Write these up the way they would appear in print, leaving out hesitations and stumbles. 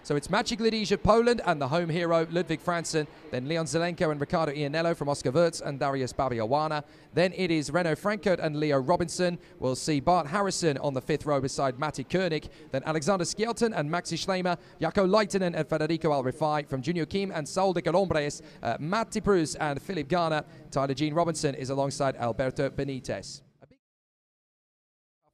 So it's Maciej Gledicz of Poland and the home hero Ludwig Franzen, then Leon Zelenko and Riccardo Iannello from Oscar Wurz and Darius Babiawana. Then it is Renaud Francoeur and Leo Robinson. We'll see Bart Harrison on the 5th row beside Matti Koenig, then Alexander Skelton and Maxi Schleimer, Jaakko Leitinen and Federico Alrifai from Junior Kim and Saul de Colombres, Matti Prus and Philip Garner. Tyler Jean Robinson is alongside Alberto Benitez.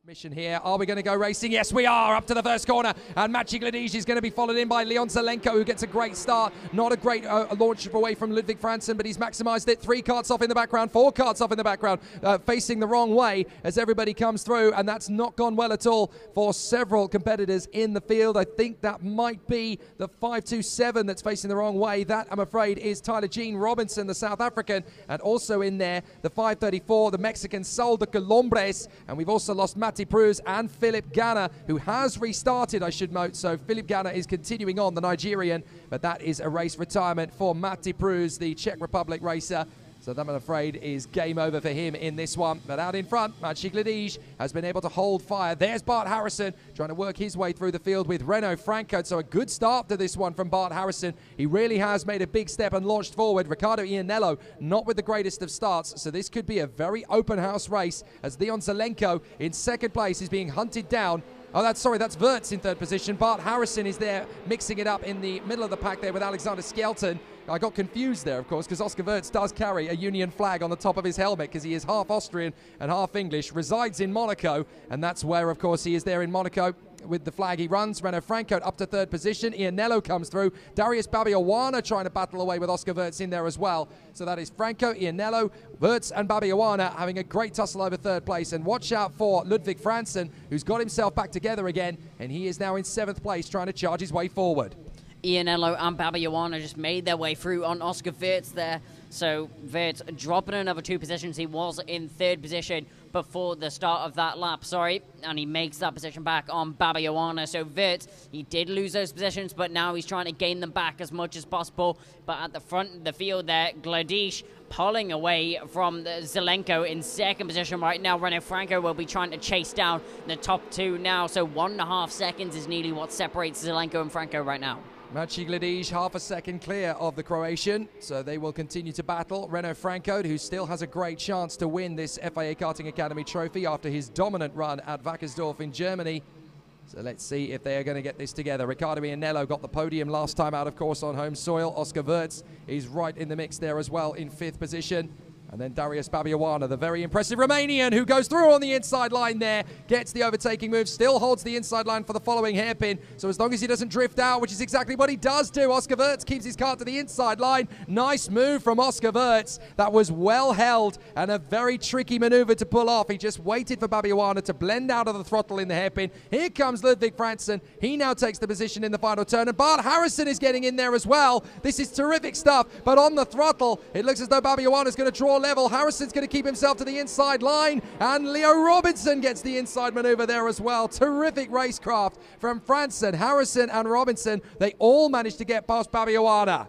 Mission here. Are we going to go racing? Yes, we are. Up to the first corner. And Maciej Gledicz is going to be followed in by Leon Zelenko, who gets a great start. Not a great launch away from Ludwig Franzen, but he's maximized it. 3 karts off in the background, 4 karts off in the background, facing the wrong way as everybody comes through. And that's not gone well at all for several competitors in the field. I think that might be the 527 that's facing the wrong way. That, I'm afraid, is Tyler Jean Robinson, the South African. And also in there, the 534, the Mexican Saul de Colombres. And we've also lost Matti Prus and Philip Garner, who has restarted, I should note. So Philip Garner is continuing on, the Nigerian, but that is a race retirement for Matti Prus, the Czech Republic racer. So that, I'm afraid, is game over for him in this one. But out in front, Maciej Gledicz has been able to hold fire. There's Bart Harrison trying to work his way through the field with Renaud Francoeur. So a good start to this one from Bart Harrison. He really has made a big step and launched forward. Riccardo Iannello not with the greatest of starts. So this could be a very open house race as Leon Zelenko in 2nd place is being hunted down. Oh, that's Wurz in 3rd position. Bart Harrison is there mixing it up in the middle of the pack there with Alexander Skelton. I got confused there, of course, because Oscar Wurz does carry a Union flag on the top of his helmet because he is half Austrian and half English, resides in Monaco, and that's where, of course, he is there in Monaco. With the flag he runs. Renaud Francoeur up to 3rd position. Iannello comes through. Darius Babiawana trying to battle away with Oscar Wurz in there as well. So that is Francoeur, Iannello, Wurz and Babiawana having a great tussle over 3rd place. And watch out for Ludwig Franzen, who's got himself back together again, and he is now in 7th place trying to charge his way forward. Iannello and Babiawana just made their way through on Oscar Wurz there. So Wurz dropping another 2 positions. He was in 3rd position before the start of that lap, and he makes that position back on Babiawana. So Wurz, he did lose those positions, but now he's trying to gain them back as much as possible. But at the front of the field there, Gledicz pulling away from Zelenko in 2nd position right now. Renaud Francoeur will be trying to chase down the top 2 now. So 1.5 seconds is nearly what separates Zelenko and Francoeur right now. Maciej Gledicz half a second clear of the Croatian, so they will continue to battle. Renaud Francoeur, who still has a great chance to win this FIA Karting Academy trophy after his dominant run at Wackersdorf in Germany. So let's see if they are going to get this together. Riccardo Iannello got the podium last time out, of course, on home soil. Oscar Wurz is right in the mix there as well in 5th position. And then Darius Babiawana, the very impressive Romanian, who goes through on the inside line there, gets the overtaking move, still holds the inside line for the following hairpin. So as long as he doesn't drift out, which is exactly what he does do, Oscar Wurz keeps his kart to the inside line. Nice move from Oscar Wurz. That was well held and a very tricky maneuver to pull off. He just waited for Babiawana to blend out of the throttle in the hairpin. Here comes Ludwig Franzen. He now takes the position in the final turn, and Bart Harrison is getting in there as well. This is terrific stuff, but on the throttle, it looks as though Babiawana is going to draw level. Harrison's going to keep himself to the inside line, and Leo Robinson gets the inside maneuver there as well. Terrific racecraft from Franzen, Harrison and Robinson. They all managed to get past Babiawana.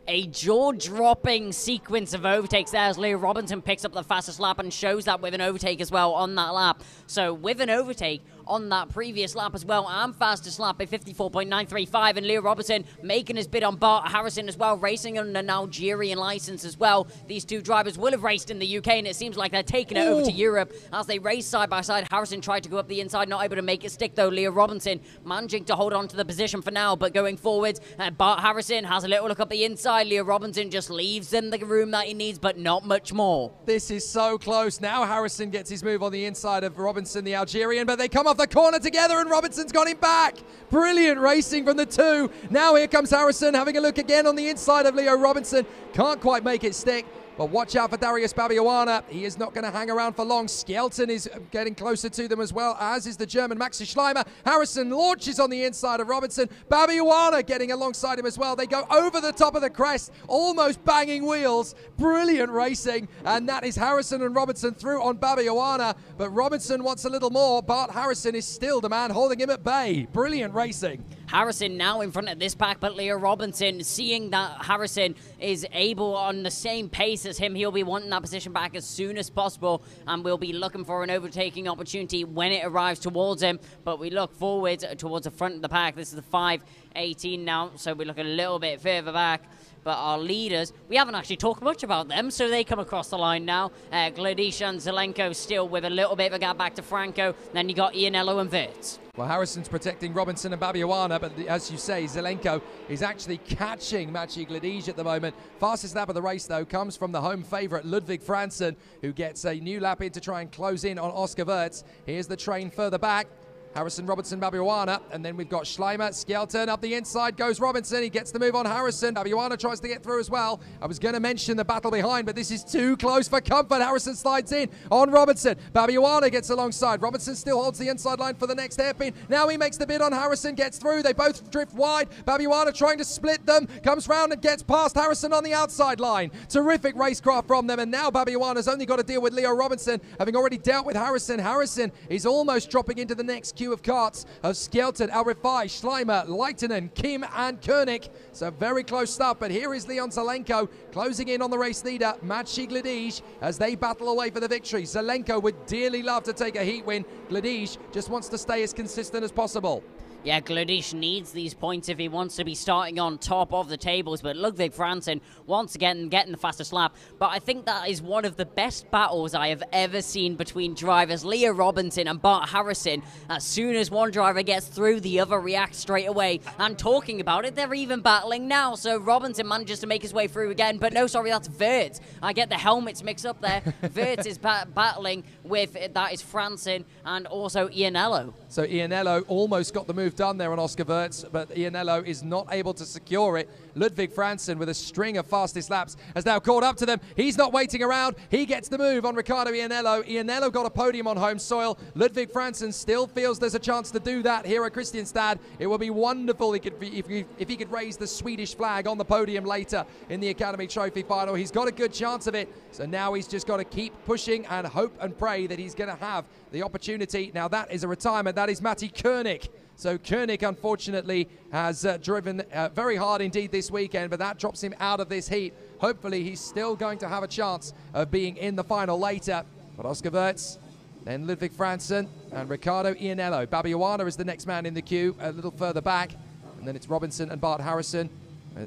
A jaw-dropping sequence of overtakes there as Leo Robinson picks up the fastest lap and shows that with an overtake as well on that lap. So with an overtake on that previous lap as well, and fastest lap at 54.935, and Leo Robinson making his bid on Bart Harrison as well, racing on an Algerian license as well. These 2 drivers will have raced in the UK, and it seems like they're taking it over to Europe as they race side by side. Harrison tried to go up the inside, not able to make it stick though. Leo Robinson managing to hold on to the position for now, but going forwards, Bart Harrison has a little look up the inside. Leo Robinson just leaves him the room that he needs, but not much more. This is so close. Now Harrison gets his move on the inside of Robinson, the Algerian, but they come off the corner together and Robinson's got him back. Brilliant racing from the 2. Now here comes Harrison having a look again on the inside of Leo Robinson. Can't quite make it stick. But watch out for Darius Babiawana. He is not going to hang around for long. Skelton is getting closer to them as well, as is the German Maxi Schleimer. Harrison launches on the inside of Robinson. Babiawana getting alongside him as well. They go over the top of the crest, almost banging wheels. Brilliant racing. And that is Harrison and Robinson through on Babiawana. But Robinson wants a little more. Bart Harrison is still the man holding him at bay. Brilliant racing. Harrison now in front of this pack, but Leo Robinson, seeing that Harrison is able on the same pace as him, he'll be wanting that position back as soon as possible, and we'll be looking for an overtaking opportunity when it arrives towards him. But we look forward towards the front of the pack. This is the 5:18 now, so we look a little bit further back. But our leaders, we haven't actually talked much about them, so they come across the line now. Gladish and Zelenko still with a little bit of a gap back to Franco. Then you got Ianello and Wirtz. Well, Harrison's protecting Robinson and Babiawana, but as you say, Zelenko is actually catching Maciej Gladish at the moment. Fastest lap of the race, though, comes from the home favourite, Ludwig Franzen, who gets a new lap in to try and close in on Oscar Wirtz. Here's the train further back. Harrison, Robinson, Babiawana, and then we've got Schleimer, Skelton, up the inside goes Robinson, he gets the move on Harrison, Babiawana tries to get through as well. I was going to mention the battle behind, but this is too close for comfort. Harrison slides in on Robinson, Babiawana gets alongside, Robinson still holds the inside line for the next hairpin, now he makes the bid on Harrison, gets through, they both drift wide, Babiawana trying to split them, comes round and gets past Harrison on the outside line. Terrific racecraft from them, and now Babiawana's only got to deal with Leo Robinson, having already dealt with Harrison. Harrison is almost dropping into the next queue of karts of Skelton, Al-Rifai, Schleimer, Leitinen, Kim and Koenig. So very close stuff, but here is Leon Zelenko closing in on the race leader, Maciej Gladish, as they battle away for the victory. Zelenko would dearly love to take a heat win. Gladish just wants to stay as consistent as possible. Yeah, Gladish needs these points if he wants to be starting on top of the tables, but Ludwig Franzen once again getting the fastest lap. But I think that is one of the best battles I have ever seen between drivers. Leo Robinson and Bart Harrison. As soon as one driver gets through, the other reacts straight away. And talking about it, they're even battling now. So Robinson manages to make his way through again, but no, sorry, that's Wirtz. I get the helmets mixed up there. Wirtz is battling with, that is Franzen and also Ianello. So Ianello almost got the move done there on Oscar Wirtz, but Ianello is not able to secure it. Ludwig Franzen, with a string of fastest laps, has now caught up to them. He's not waiting around. He gets the move on Riccardo Ianello. Ianello got a podium on home soil. Ludwig Franzen still feels there's a chance to do that here at Kristianstad. It would be wonderful if he could raise the Swedish flag on the podium later in the Academy Trophy final. He's got a good chance of it. So now he's just got to keep pushing and hope and pray that he's going to have the opportunity. Now that is a retirement. That is Matti Koenig. So Koenig, unfortunately, has driven very hard indeed this weekend, but that drops him out of this heat. Hopefully, he's still going to have a chance of being in the final later. But Oscar Wirtz, then Ludwig Franzen, and Riccardo Ianello. Babiawana is the next man in the queue, a little further back. And then it's Robinson and Bart Harrison.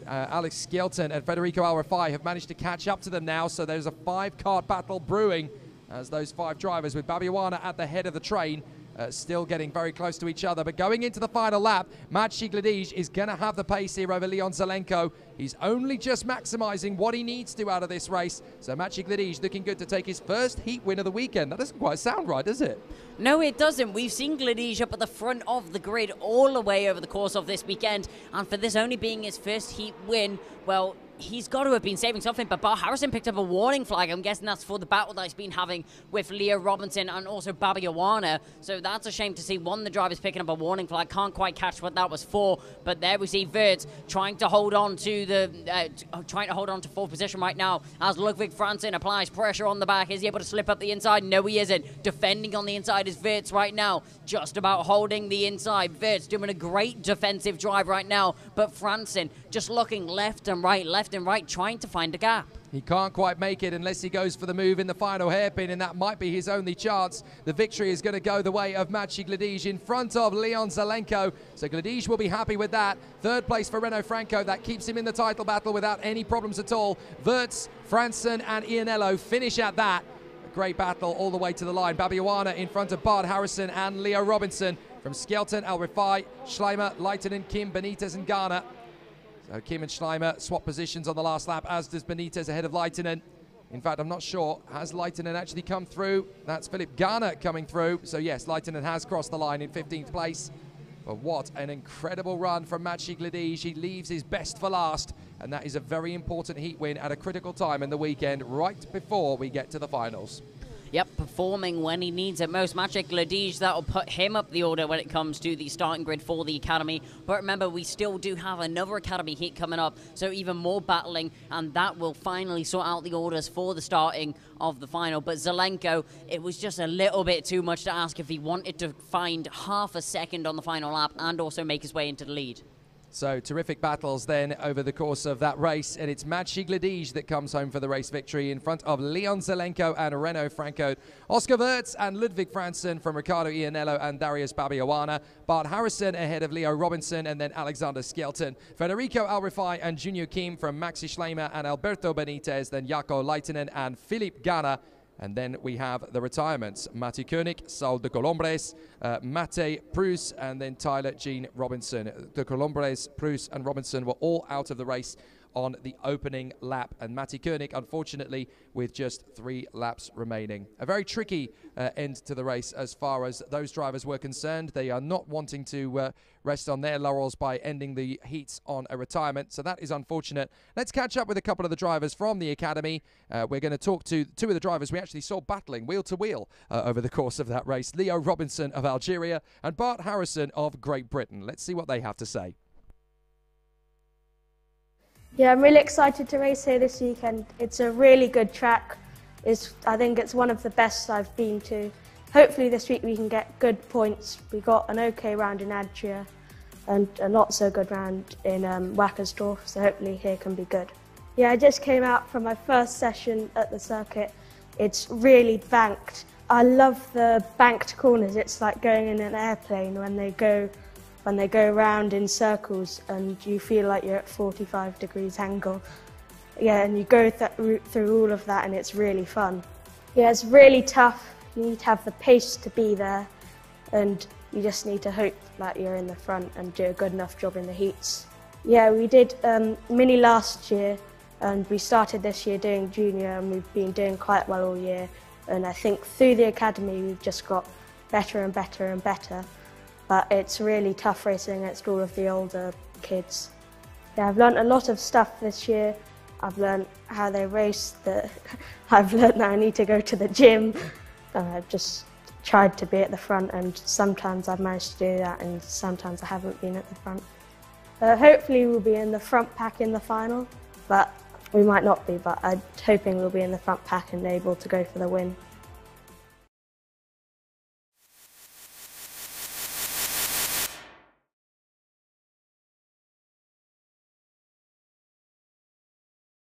Alex Skelton and Federico Al-Rifai have managed to catch up to them now, so there's a 5-kart battle brewing as those 5 drivers, with Babiawana at the head of the train, still getting very close to each other. But going into the final lap, Maciej Gladish is going to have the pace here over Leon Zelenko. He's only just maximising what he needs to out of this race. So Maciej Gladish looking good to take his first heat win of the weekend. That doesn't quite sound right, does it? No, it doesn't. We've seen Gladish up at the front of the grid all the way over the course of this weekend. And for this only being his first heat win, well, he's got to have been saving something, but Bart Harrison picked up a warning flag. I'm guessing that's for the battle that he's been having with Leo Robinson and also Babiawana. So that's a shame to see one of the drivers picking up a warning flag. Can't quite catch what that was for, but there we see Wirtz trying to hold on to the fourth position right now as Ludwig Franzen applies pressure on the back. Is he able to slip up the inside? No, he isn't. Defending on the inside is Wirtz right now, just about holding the inside. Wirtz doing a great defensive drive right now, but Franzen just looking left and right, trying to find a gap. He can't quite make it unless he goes for the move in the final hairpin, and that might be his only chance. The victory is going to go the way of Maciej Gladish in front of Leon Zelenko. So Gladish will be happy with that. Third place for Renault Franco. That keeps him in the title battle without any problems at all. Wirtz, Franzen and Ianello finish at that. A great battle all the way to the line. Babiawana in front of Bart Harrison and Leo Robinson. From Skelton, Al-Rifai, Schleimer, Leitinen, Kim, Benitez and Garner. So Kim and Schleimer swap positions on the last lap, as does Benitez ahead of Leitinen. In fact, I'm not sure. Has Leitinen actually come through? That's Philip Garner coming through. So yes, Leitinen has crossed the line in 15th place. But what an incredible run from Maciej Gladish. He leaves his best for last. And that is a very important heat win at a critical time in the weekend, right before we get to the finals. Yep, performing when he needs it most. Magic Ladige, that'll put him up the order when it comes to the starting grid for the Academy. But remember, we still do have another Academy heat coming up, so even more battling, and that will finally sort out the orders for the starting of the final. But Zelenko, it was just a little bit too much to ask if he wanted to find half a second on the final lap and also make his way into the lead. So terrific battles then over the course of that race, and it's Magic Ladige that comes home for the race victory in front of Leon Zelenko and Renaud Franco, Oscar Wirtz and Ludwig Franzen from Riccardo Iannello and Darius Babiawana, Bart Harrison ahead of Leo Robinson, and then Alexander Skelton, Federico Alrifai and Junior Kim from Maxi Schleimer and Alberto Benitez, then Jaakko Leitinen and Philippe Gana. And then we have the retirements: Matti Koenig, Saul de Colombres, Mate Prus, and then Tyler Jean Robinson. De Colombres, Prus, and Robinson were all out of the race on the opening lap, and Matti Koenig, unfortunately, with just 3 laps remaining. A very tricky end to the race as far as those drivers were concerned. They are not wanting to rest on their laurels by ending the heats on a retirement, so that is unfortunate. Let's catch up with a couple of the drivers from the Academy. We're going to talk to 2 of the drivers we actually saw battling wheel to wheel over the course of that race: Leo Robinson of Algeria and Bart Harrison of Great Britain. Let's see what they have to say. Yeah, I'm really excited to race here this weekend. It's a really good track. I think it's one of the best I've been to. Hopefully this week we can get good points. We got an okay round in Adria and a not so good round in Wackersdorf, so hopefully here can be good. Yeah, I just came out from my first session at the circuit. It's really banked. I love the banked corners. It's like going in an airplane when they go round in circles and you feel like you're at 45 degrees angle. Yeah, and you go through all of that and it's really fun. Yeah, it's really tough. You need to have the pace to be there, and you just need to hope that you're in the front and do a good enough job in the heats. Yeah, we did mini last year and we started this year doing junior, and we've been doing quite well all year. And I think through the Academy we've just got better and better and better. But it's really tough racing against all of the older kids. Yeah, I've learnt a lot of stuff this year. I've learnt how they race. I've learnt that I need to go to the gym. I've just tried to be at the front, and sometimes I've managed to do that and sometimes I haven't been at the front. Hopefully we'll be in the front pack in the final, but we might not be, but I'm hoping we'll be in the front pack and able to go for the win.